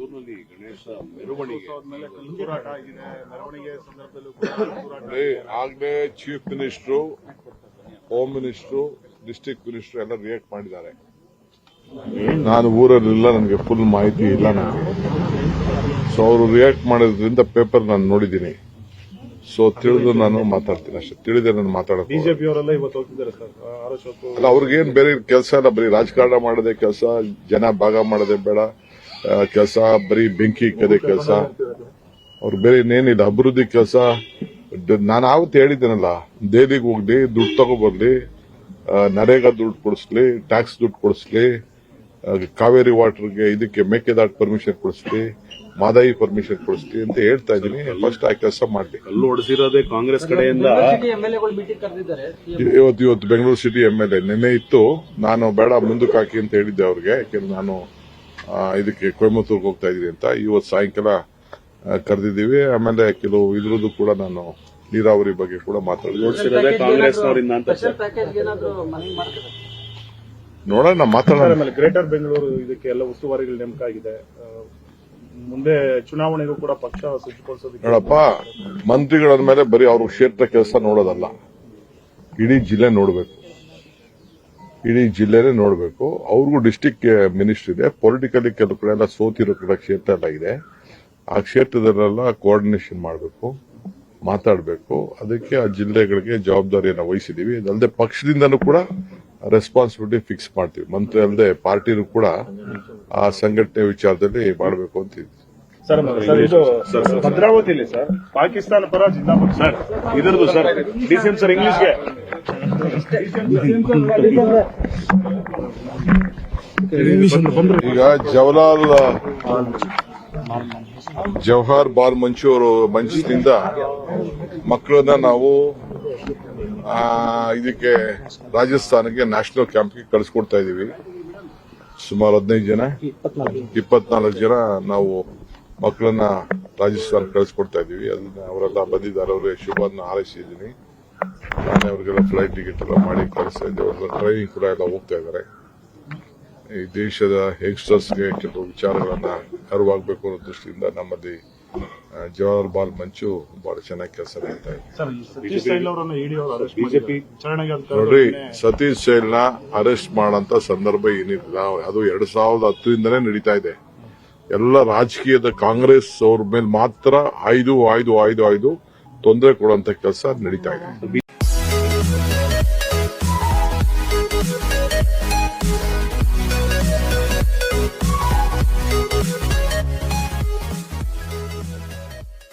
ಊರಿನಲ್ಲಿ ಗಣೇಶ ಮೆರವಣಿಗೆ ಆಗ್ಲೇ chief minister, home minister, district minister ಎಲ್ಲ ರಿಯಾಕ್ಟ್ ಮಾಡಿದ್ದಾರೆ. ನಾನು ಊರಲ್ಲಿಲ್ಲ, ನನಗೆ ಫುಲ್ ಮಾಹಿತಿ ಇಲ್ಲ ನನಗೆ. ಸೊ ಅವರು ರಿಯಾಕ್ಟ್ ಮಾಡೋದ್ರಿಂದ ಪೇಪರ್ ನಾನು ನೋಡಿದ್ದೀನಿ. ಸೊ ತಿಳಿದು ನಾನು ಮಾತಾಡ್ತೀನಿ ಅಷ್ಟೇ. ತಿಳಿದೆ ನಾನು ಮಾತಾಡೋದು. ಬಿಜೆಪಿ ಅವರೆಲ್ಲ ಇವತ್ತು ಹೋಗ್ತಿದ್ದಾರೆ ಸರ್. ಅಲ್ಲ, ಅವ್ರಿಗೇನು ಬೇರೆ ಕೆಲಸ ಇಲ್ಲ, ಬರೀ ರಾಜಕಾರಣ ಮಾಡೋದೇ ಕೆಲಸ, ಜನ ಭಾಗ ಮಾಡೋದೇ ಬೇಡ ಕೆಲಸ, ಬರೀ ಬೆಂಕಿ ಇಕ್ಕದೇ ಕೆಲಸ. ಅವ್ರು ಬೇರೆ ಇನ್ನೇನಿಲ್ಲ, ಅಭಿವೃದ್ಧಿ ಕೆಲಸ. ನಾನು ಆವತ್ತು ಹೇಳಿದ್ದೇನಲ್ಲ, ದೆಹಲಿಗೆ ಹೋಗ್ಲಿ, ದುಡ್ಡು ತಗೊಬರ್ಲಿ, ನರೇಗಾ ದುಡ್ಡು ಕೊಡಿಸ್ಲಿ, ಟ್ಯಾಕ್ಸ್ ದುಡ್ಡು ಕೊಡಿಸ್ಲಿ, ಕಾವೇರಿ ವಾಟರ್ಗೆ ಇದಕ್ಕೆ ಮೇಕೆದಾಟು ಪರ್ಮಿಷನ್ ಕೊಡಿಸ್ಲಿ, ಮಾದಾಯಿ ಪರ್ಮಿಷನ್ ಕೊಡಿಸ್ಲಿ ಅಂತ ಹೇಳ್ತಾ ಇದ್ದೀನಿ. ಫಸ್ಟ್ ಆ ಕೆಲಸ ಮಾಡ್ಲಿ. ಕಲ್ಲು ಹೊಡೆಸಿರೋದೇ ಕಾಂಗ್ರೆಸ್ ಕಡೆಯಿಂದ. ಇವತ್ತು ಬೆಂಗಳೂರು ಸಿಟಿ ಎಂಎಲ್ಎ ನಿನ್ನೆ ಇತ್ತು. ನಾನು ಬೇಡ ಮುಂದಕ್ಕೆ ಹಾಕಿ ಅಂತ ಹೇಳಿದ್ದೆ ಅವ್ರಿಗೆ, ಯಾಕೆಂದ್ರೆ ನಾನು ಇದಕ್ಕೆ ಕೊಯಮತ್ತೂರ್ಗೆ ಹೋಗ್ತಾ ಇದೀನಿ ಅಂತ. ಇವತ್ತು ಸಾಯಂಕಾಲ ಕರೆದಿದ್ದೀವಿ. ಆಮೇಲೆ ಕೆಲವು ಇದ್ರದ್ದು ಕೂಡ ನಾನು ನೀರಾವರಿ ಬಗ್ಗೆ ಕೂಡ ಮಾತಾಡಿದ್ದೆ. ಕಾಂಗ್ರೆಸ್ನವರಿಂದ ಅಂತ ನೋಡೋಣ, ಮಾತಾಡೋಣ. ಗ್ರೇಟರ್ ಬೆಂಗಳೂರು ಇದಕ್ಕೆ ಎಲ್ಲ ಉಸ್ತುವಾರಿಗಳು ನೇಮಕ ಆಗಿದೆ. ಮುಂದೆ ಚುನಾವಣೆಗೂ ಕೂಡ ಪಕ್ಷ ಸಜ್ಜುಗೊಳಿಸೋದಕ್ಕೆ ನೋಡಪ್ಪ, ಮಂತ್ರಿಗಳ ಮೇಲೆ ಬರೀ ಅವ್ರ ಕ್ಷೇತ್ರ ಕೆಲಸ ನೋಡೋದಲ್ಲ, ಇಡೀ ಜಿಲ್ಲೆ ನೋಡಬೇಕು. ಇಡೀ ಜಿಲ್ಲೆನೇ ನೋಡಬೇಕು. ಅವ್ರಿಗೂ ಡಿಸ್ಟಿಕ್ ಮಿನಿಸ್ಟರ್ ಇದೆ. ಪೊಲಿಟಿಕಲಿ ಕೆಲವು ಕಡೆ ಎಲ್ಲ ಸೋತಿರೋ ಕಡೆ ಕ್ಷೇತ್ರ ಎಲ್ಲ ಇದೆ. ಆ ಕ್ಷೇತ್ರದಲ್ಲೆಲ್ಲ ಕೋಆರ್ಡಿನೇಷನ್ ಮಾಡಬೇಕು, ಮಾತಾಡಬೇಕು. ಅದಕ್ಕೆ ಆ ಜಿಲ್ಲೆಗಳಿಗೆ ಜವಾಬ್ದಾರಿಯನ್ನು ವಹಿಸಿದೀವಿ. ಅದಲ್ಲದೆ ಪಕ್ಷದಿಂದನೂ ಕೂಡ ರೆಸ್ಪಾನ್ಸಿಬಿಲಿಟಿ ಫಿಕ್ಸ್ ಮಾಡ್ತೀವಿ. ಮಂತ್ರಿ ಅಲ್ಲದೆ ಪಾರ್ಟಿನೂ ಕೂಡ ಆ ಸಂಘಟನೆ ವಿಚಾರದಲ್ಲಿ ಮಾಡಬೇಕು ಅಂತ ಇದ್ದೀವಿ. ಸರ್, ಇದು ಭದ್ರಾವತಿಯಲ್ಲಿ ಸರ್ ಪಾಕಿಸ್ತಾನ ಪರ ಜಿಂದಾಬಾದ್ ಸರ್. ಇದರದು ಸರ್ ಡಿಸಿಎಂ ಸರ್ ಇಂಗ್ಲಿಷ್ಗೆ ಈಗ ಜವಾಹರ್ ಬಾಲ್ ಮಂಚು ಅವರು ಮಂಚದಿಂದ ಮಕ್ಕಳನ್ನ ನಾವು ಇದಕ್ಕೆ ರಾಜಸ್ಥಾನಕ್ಕೆ ನ್ಯಾಷನಲ್ ಕ್ಯಾಂಪ್ಗೆ ಕಳಿಸ್ಕೊಡ್ತಾ ಇದೀವಿ. ಸುಮಾರು 15 ಜನ, 24 ಜನ ನಾವು ಮಕ್ಕಳನ್ನ ರಾಜಸ್ಥಾನ ಕಳಿಸ್ಕೊಡ್ತಾ ಇದೀವಿ. ಅದನ್ನ ಅವರೆಲ್ಲ ಬಂದಿದ್ದಾರೆ. ಅವರಿಗೆ ಶುಭವನ್ನು ಹಾರೈಸಿದ್ದೀನಿ. ನಾನೇ ಅವ್ರಿಗೆಲ್ಲ ಫ್ಲೈಟ್ ಟಿಕೆಟ್ ಎಲ್ಲ ಮಾಡಿ ಕಳಿಸ್ತಾ ಇದ್ದೆ. ಅವ್ರ ಟ್ರೈನಿಂಗ್ ಕೂಡ ಎಲ್ಲ ಹೋಗ್ತಾ ಇದ್ದಾರೆ. ಈ ದೇಶದ ಯಂಗ್ಸ್ಟರ್ಸ್ಗೆ ಕೆಲವು ವಿಚಾರಗಳನ್ನ ಅರಿವಾಗಬೇಕು ಅನ್ನೋ ದೃಷ್ಟಿಯಿಂದ ನಮ್ಮಲ್ಲಿ ಜವಾಹರ್ ಬಾಲ್ ಮಂಚು ಬಹಳ ಚೆನ್ನಾಗಿ ಕೆಲಸ ಮಾಡ್ತಾ ಇದೆ. ಬಿಜೆಪಿ ನೋಡ್ರಿ, ಸತೀಶ್ ಶೈಲ್ನ ಅರೆಸ್ಟ್ ಮಾಡಂತ ಸಂದರ್ಭ ಏನಿಲ್ಲ. ಅದು 2010ರಿಂದನೇ ನಡೀತಾ ಇದೆ. ಎಲ್ಲ ರಾಜಕೀಯದ ಕಾಂಗ್ರೆಸ್ ಅವ್ರ ಮೇಲೆ ಮಾತ್ರ ಆಯ್ದು ತೊಂದರೆ ಕೊಡುವಂತ ಕೆಲಸ ನಡೀತಾ ಇದೆ.